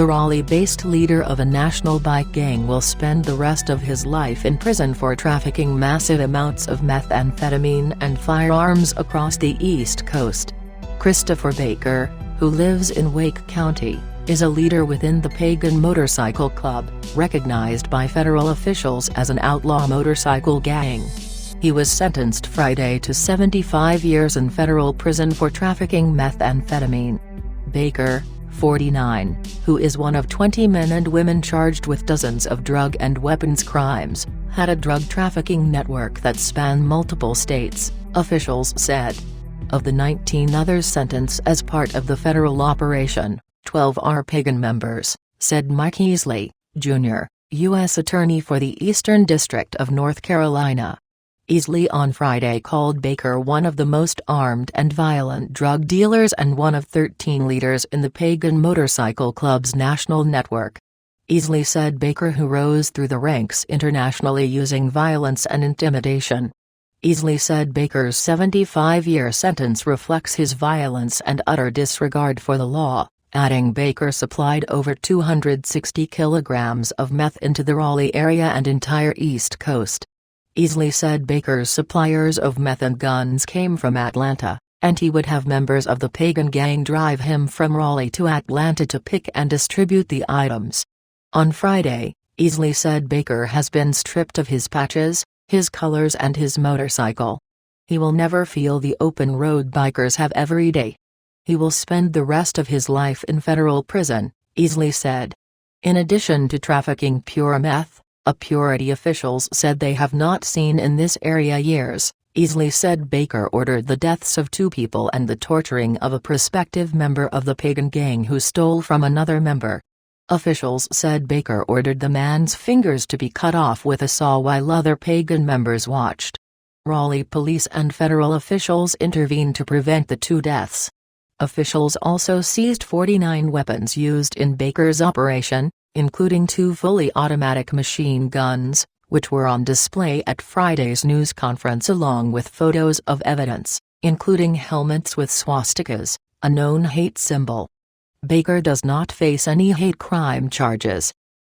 The Raleigh-based leader of a national bike gang will spend the rest of his life in prison for trafficking massive amounts of methamphetamine and firearms across the East Coast. Christopher Baker, who lives in Wake County, is a leader within the Pagan Motorcycle Club, recognized by federal officials as an outlaw motorcycle gang. He was sentenced Friday to 75 years in federal prison for trafficking methamphetamine. Baker, 49, who is one of 20 men and women charged with dozens of drug and weapons crimes, had a drug trafficking network that spanned multiple states, officials said. Of the 19 others sentenced as part of the federal operation, 12 are Pagan members, said Mike Easley, Jr., U.S. Attorney for the Eastern District of North Carolina. Easley on Friday called Baker one of the most armed and violent drug dealers and one of 13 leaders in the Pagan Motorcycle Club's national network. Easley said Baker who rose through the ranks internationally using violence and intimidation. Easley said Baker's 75-year sentence reflects his violence and utter disregard for the law, adding Baker supplied over 260 kilograms of meth into the Raleigh area and entire East Coast. Easley said Baker's suppliers of meth and guns came from Atlanta, and he would have members of the Pagan gang drive him from Raleigh to Atlanta to pick and distribute the items. On Friday, Easley said Baker has been stripped of his patches, his colors and his motorcycle. He will never feel the open road bikers have every day. He will spend the rest of his life in federal prison, Easley said. In addition to trafficking pure meth, a purity officials said they have not seen in this area years, Easley said Baker ordered the deaths of 2 people and the torturing of a prospective member of the Pagan gang who stole from another member. Officials said Baker ordered the man's fingers to be cut off with a saw while other Pagan members watched. Raleigh police and federal officials intervened to prevent the 2 deaths. Officials also seized 49 weapons used in Baker's operation, including 2 fully automatic machine guns, which were on display at Friday's news conference along with photos of evidence, including helmets with swastikas, a known hate symbol. Baker does not face any hate crime charges.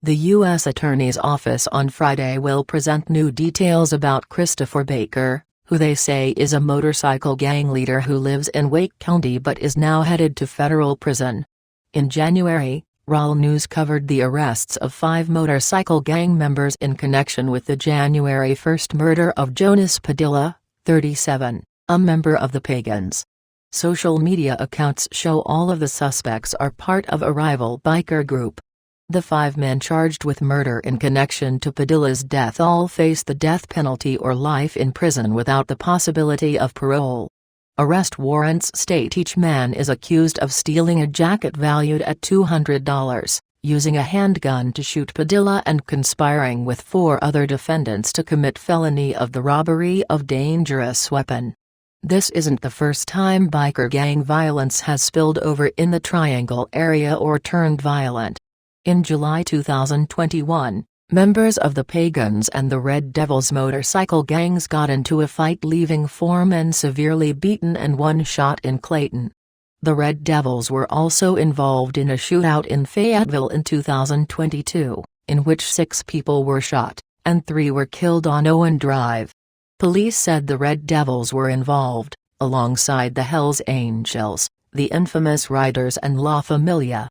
The U.S. Attorney's Office on Friday will present new details about Christopher Baker, who they say is a motorcycle gang leader who lives in Wake County but is now headed to federal prison. In January, Raleigh News covered the arrests of 5 motorcycle gang members in connection with the January 1 murder of Jonas Padilla, 37, a member of the Pagans. Social media accounts show all of the suspects are part of a rival biker group. The 5 men charged with murder in connection to Padilla's death all face the death penalty or life in prison without the possibility of parole. Arrest warrants state each man is accused of stealing a jacket valued at $200, using a handgun to shoot Padilla and conspiring with 4 other defendants to commit felony of the robbery of dangerous weapon. This isn't the first time biker gang violence has spilled over in the Triangle area or turned violent. In July 2021, members of the Pagans and the Red Devils motorcycle gangs got into a fight, leaving 4 men severely beaten and 1 shot in Clayton. The Red Devils were also involved in a shootout in Fayetteville in 2022, in which 6 people were shot, and 3 were killed on Owen Drive. Police said the Red Devils were involved, alongside the Hells Angels, the infamous Riders and La Familia,